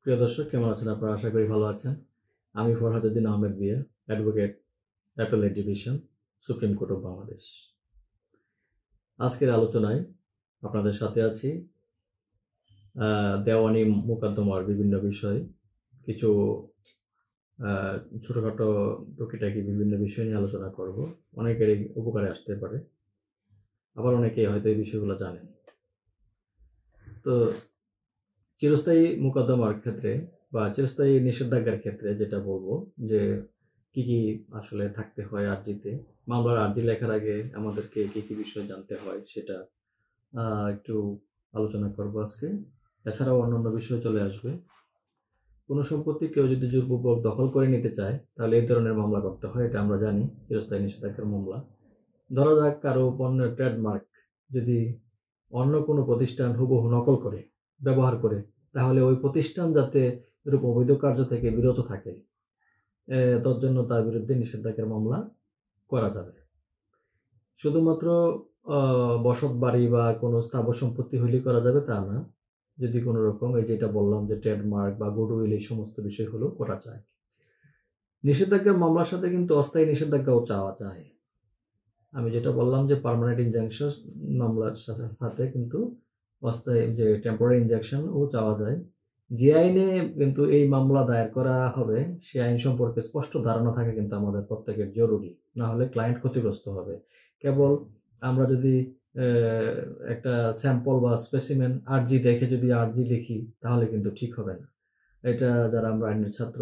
প্রিয় দর্শক, কেমন আছেন আপনারা? আশা করি ভালো আছেন। আমি ফরহাদউদ্দিন আহমেদ বিয়া, advocate, appellate division, supreme court of Bangladesh. আজকের আলোচনায় আপনাদের সাথে আছি দেওয়ানি মোকদ্দমার বিভিন্ন বিষয়, কিছু ছোটোখাটো টুকিটাকি বিভিন্ন বিষয় নিয়ে আলোচনা করব। অনেকেরই উপকারে আসতে পারে, আবার অনেকেই হয়তো এই বিষয়গুলো জানেন। তো চিরস্থায়ী মোকদ্দমার ক্ষেত্রে বা চিরস্থায়ী নিষেধাজ্ঞার ক্ষেত্রে যেটা বলবো যে কি কি আসলে থাকতে হয় আর্জিতে, মামলার আর্জি লেখার আগে আমাদেরকে কি কি বিষয় জানতে হয় সেটা একটু আলোচনা করবো আজকে। এছাড়াও অন্যান্য বিষয় চলে আসবে। কোনো সম্পত্তি কেউ যদি জোরপূর্বক দখল করে নিতে চায় তাহলে এই ধরনের মামলা করতে হয়, এটা আমরা জানি, চিরস্থায়ী নিষেধাজ্ঞার মামলা। ধরা যাক কারো পণ্যের ট্রেডমার্ক যদি অন্য কোনো প্রতিষ্ঠান হুবহু নকল করে ব্যবহার করে, তাহলে ওই প্রতিষ্ঠান যাতে এরূপ অবৈধ কার্য থেকে বিরত থাকে, তার জন্য তার বিরুদ্ধে নিষেধাজ্ঞার মামলা করা যাবে। শুধুমাত্র বসত বাড়ি বা কোনো স্থাবর সম্পত্তি হইলেই করা যাবে তা না। যদি কোনো রকম এই যেটা বললাম যে ট্রেডমার্ক বা গুডউইল, এই সমস্ত বিষয় হলেও করা যায়। নিষেধাজ্ঞার মামলার সাথে কিন্তু অস্থায়ী নিষেধাজ্ঞাও চাওয়া যায়। আমি যেটা বললাম যে পার্মানেন্ট ইনজাংশন মামলার সাথে কিন্তু অস্থায়ী যে টেম্পোরারি ইনজাংশনও চাওয়া যায়। যে আইনে কিন্তু এই মামলা দায়ের করা হবে সে আইন সম্পর্কে স্পষ্ট ধারণা থাকা কিন্তু আমাদের প্রত্যেকের জরুরি, না হলে ক্লায়েন্ট ক্ষতিগ্রস্ত হবে। কেবল আমরা যদি একটা স্যাম্পল বা স্পেসিমেন আর্জি দেখে যদি আর্জি লিখি তাহলে কিন্তু ঠিক হবে না। এটা যারা আমরা আইনের ছাত্র,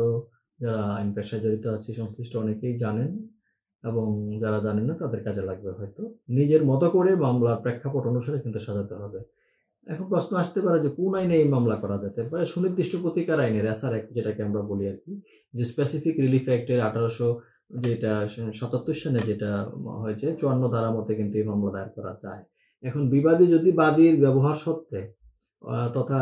যারা আইন পেশায় জড়িত আছি, সংশ্লিষ্ট অনেকেই জানেন, এবং যারা জানেন না তাদের কাজে লাগবে। হয়তো নিজের মতো করে মামলার প্রেক্ষাপট অনুসারে কিন্তু সাজাতে হবে। এখন প্রশ্ন আসতে পারে যে কোন আইনে এই মামলা করা যেতে পারে? সুনির্দিষ্ট প্রতিকার আইনের এসআর অ্যাক্ট, যেটাকে আমরা বলি আর কি, যে স্পেসিফিক রিলিফ অ্যাক্টের 1877 সালে যেটা হয়েছে 54 ধারা মতে কিন্তু এই মামলা দায়ের করা যায়। এখন বিবাদী যদি বাদীর ব্যবহার সত্ত্বে তথা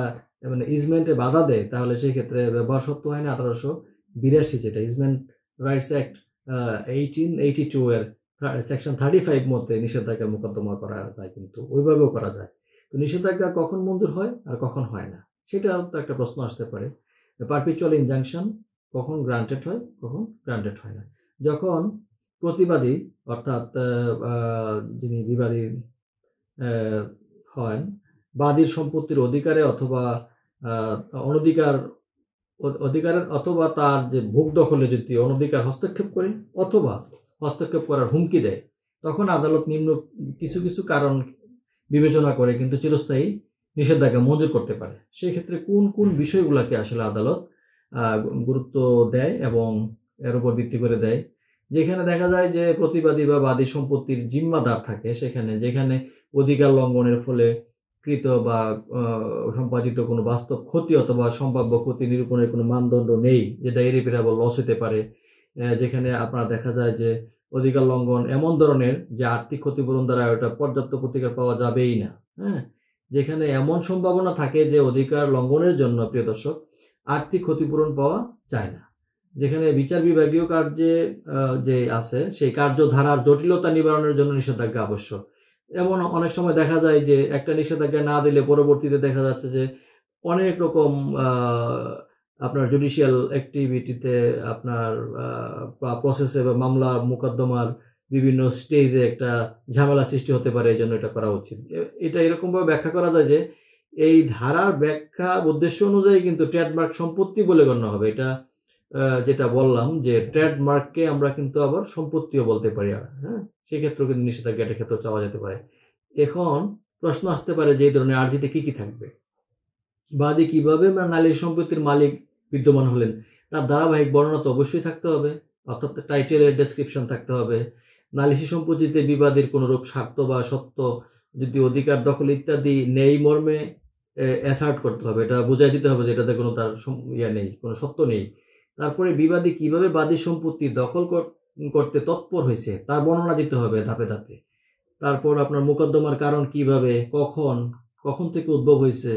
মানে ইজমেন্টে বাধা দেয়, তাহলে সেই ক্ষেত্রে ব্যবহার সত্ত্ব আইন 1882, যেটা ইজমেন্ট রাইটস অ্যাক্ট 1882 এর সেকশন 35 মতে নিষেধাজ্ঞার মোকদ্দমা করা যায়, কিন্তু ওইভাবেও করা যায়। তো নিষেধাজ্ঞা কখন মঞ্জুর হয় আর কখন হয় না, সেটাও তো একটা প্রশ্ন আসতে পারে। পারপিচুয়াল ইনজাংশন কখন গ্রান্টেড হয়, কখন গ্রান্টেড হয় না? যখন প্রতিবাদী অর্থাৎ যিনি বিবাদী হন, বাদীর সম্পত্তির অধিকারে অথবা অধিকারের অথবা তার যে ভোগ দখলে যদি অনধিকার হস্তক্ষেপ করে অথবা হস্তক্ষেপ করার হুমকি দেয়, তখন আদালত নিম্ন কিছু কিছু কারণ বিবেচনা করে কিন্তু চিরস্থায়ী নিষেধাজ্ঞা মঞ্জুর করতে পারে। সেই ক্ষেত্রে কোন কোন বিষয়গুলোকে আসলে আদালত গুরুত্ব দেয় এবং এর উপর ভিত্তি করে দেয়? যেখানে দেখা যায় যে প্রতিবাদী বা বাদী সম্পত্তির জিম্মাদার থাকে, যেখানে অধিকার লঙ্ঘনের ফলে কৃত বা সম্পাদিত কোনো বাস্তব ক্ষতি অথবা সম্ভাব্য ক্ষতি নিরূপণের কোনো মানদণ্ড নেই, যেটা ইরিপারেবল লস হতে পারে। যেখানে আপনারা দেখা যায় যে অধিকার লঙ্ঘন এমন ধরনের যে আর্থিক ক্ষতিপূরণ দ্বারা ওটা পর্যাপ্ত প্রতিকার পাওয়া যাবেই না। যেখানে এমন সম্ভাবনা থাকে যে অধিকার লঙ্ঘনের জন্য, প্রিয় দর্শক, আর্থিক ক্ষতিপূরণ পাওয়া যায় না। যেখানে বিচার বিভাগীয় কার্যে যে আছে সেই কার্যধারার জটিলতা নিবারণের জন্য নিষেধাজ্ঞা আবশ্যক। এমন অনেক সময় দেখা যায় যে একটা নিষেধাজ্ঞা না দিলে পরবর্তীতে দেখা যাচ্ছে যে অনেক রকম আপনার জুডিশিয়াল অ্যাক্টিভিটিতে, আপনার প্রসেসে বা মামলা মোকদ্দমার বিভিন্ন স্টেজে একটা ঝামেলা সৃষ্টি হতে পারে। এই জন্য এটা করা উচিত। এটা এরকমভাবে ব্যাখ্যা করা যায় যে এই ধারার ব্যাখ্যা উদ্দেশ্য অনুযায়ী কিন্তু ট্রেডমার্ক সম্পত্তি বলে গণ্য হবে। এটা যেটা বললাম যে ট্রেডমার্ককে আমরা কিন্তু আবার সম্পত্তিও বলতে পারি। সেক্ষেত্রেও কিন্তু নিষেধাজ্ঞা এটা ক্ষেত্রে চাওয়া যেতে পারে। এখন প্রশ্ন আসতে পারে যে এই ধরনের আর্জিতে কি কি থাকবে? বাদী কিভাবে নালিশ সম্পত্তির মালিক বিদ্যমান হলেন তার ধারাবাহিক বর্ণনা তো অবশ্যই থাকতে হবে, অর্থাৎ টাইটেলের ডেসক্রিপশন থাকতে হবে। নালিশি সম্পত্তিতে বিবাদীর কোনরূপ স্বার্থ বা সত্য যদি অধিকার দখল ইত্যাদি নেই মর্মে অ্যাসার্ট করতে হবে, এটা বুঝাই দিতে হবে যে এটাতে কোনো তার নেই, কোনো সত্য নেই। তারপরে বিবাদী কিভাবে বাদী সম্পত্তি দখল করতে তৎপর হয়েছে তার বর্ণনা দিতে হবে ধাপে ধাপে। তারপর আপনার মোকদ্দমার কারণ কিভাবে, কখন থেকে উদ্ভব হয়েছে,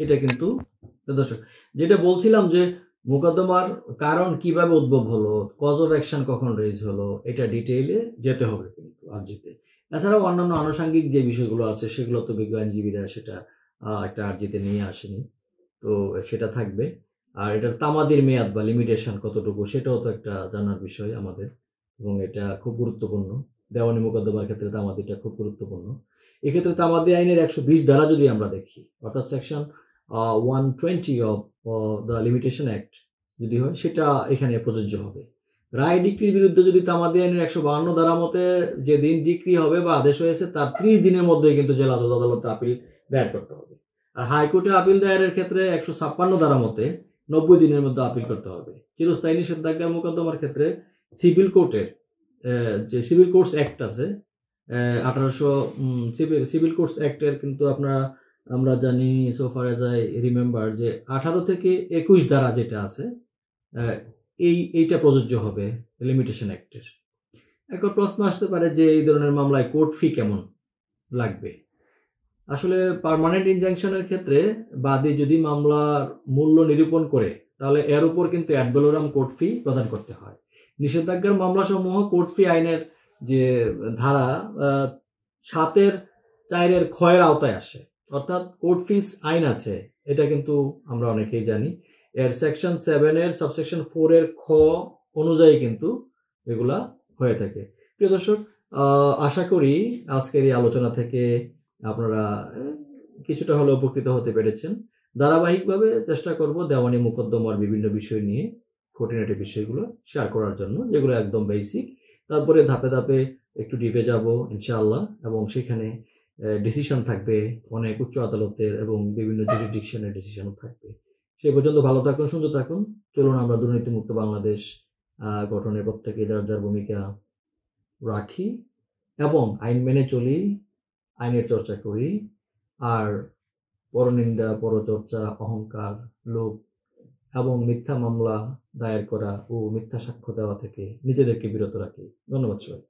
এটা কিন্তু দর্শক যেটা বলছিলাম যে মোকদ্দমার কারণ কিভাবে উদ্ভব হলো, কজ অফ অ্যাকশন কখন রেজ হলো, এটা ডিটেইলে যেতে হবে কিন্তু আর্জিতে। এছাড়াও অন্যান্য আনুষঙ্গিক যে বিষয়গুলো আছে সেগুলো তো বিজ্ঞ আইনজীবীরা সেটা একটা আর্জিতে নিয়ে আসেনি, তো সেটা থাকবে। আর এটার তামাদির মেয়াদ বা লিমিটেশন কতটুকু সেটাও তো একটা জানার বিষয় আমাদের, এবং এটা খুব গুরুত্বপূর্ণ। দেওয়ানি মোকদ্দমার ক্ষেত্রে তামাদিটা খুব গুরুত্বপূর্ণ। এক্ষেত্রে তামাদি আইনের 120 ধারা যদি আমরা দেখি, অর্থাৎ section 120 of the limitation act যদি হয়, সেটা এখানে প্রযোজ্য হবে। রায় ডিক্রির বিরুদ্ধে যদি তামাদি আইনের 152 ধারা মতে যে দিন ডিক্রি হবে বা আদেশ হয়েছে তার 30 দিনের মধ্যে কিন্তু জেলা জজ আদালতে আপিল দায়ের করতে হবে। আর হাইকোর্টে আপিল দায়েরের ক্ষেত্রে 156 ধারা মতে 90 দিনের মধ্যে আপিল করতে হবে। চিরস্থায়ী নিষেধাজ্ঞার মোকদ্দমার ক্ষেত্রে সিভিল কোর্টের যে সিভিল কোর্টস অ্যাক্ট আছে 1800 সিভিল কোর্টস অ্যাক্টের কিন্তু আমরা জানি, so far age I remember, যে 18 থেকে 21 ধারা যেটা আছে এইটা প্রযোজ্য হবে লিমিটেশন অ্যাক্টের। এখন প্রশ্ন আসতে পারে যে এই ধরনের মামলায় কোর্ট ফি কেমন লাগবে। আসলে পার্মানেন্ট ইনজাংশনের ক্ষেত্রে বাদী যদি মামলার মূল্য নিরূপণ করে তাহলে এর উপর কিন্তু অ্যাড ভ্যালোরাম কোর্ট ফি প্রদান করতে হয়। নিষেধাজ্ঞার মামলাসমূহ কোর্ট ফি আইনের যে ধারা 7(4) ক্ষয়ের আওতায় আসে। অর্থাৎ কোর্ট ফিস আইন আছে, এটা কিন্তু আমরা অনেকেই জানি, এর সেকশন 7 সাবসেকশন 4 খ অনুযায়ী কিন্তু এগুলা হয়ে থাকে। প্রিয় দর্শক, আশা করি আজকের এই আলোচনা থেকে আপনারা কিছুটা হলে উপকৃত হতে পেরেছেন। ধারাবাহিকভাবে চেষ্টা করব দেওয়ানি মোকদ্দমার বিভিন্ন বিষয় নিয়ে খুঁটিনাটি বিষয়গুলো শেয়ার করার জন্য, যেগুলো একদম বেসিক। তারপরে ধাপে ধাপে একটু ডিপে যাব ইনশাআল্লাহ, এবং সেখানে ডিসিশন থাকবে অনেক উচ্চ আদালতের এবং বিভিন্ন জুরিসডিকশনের ডিসিশনও থাকবে। সেই পর্যন্ত ভালো থাকুন, সুন্দর থাকুন। চলুন আমরা দুর্নীতিমুক্ত বাংলাদেশ গঠনের প্রত্যেকে যার যার ভূমিকা রাখি এবং আইন মেনে চলি, আইনের চর্চা করি, আর পরনিন্দা, পরচর্চা, অহংকার, লোভ এবং মিথ্যা মামলা দায়ের করা ও মিথ্যা সাক্ষ্য দেওয়া থেকে নিজেদেরকে বিরত রাখি। ধন্যবাদ সবাই।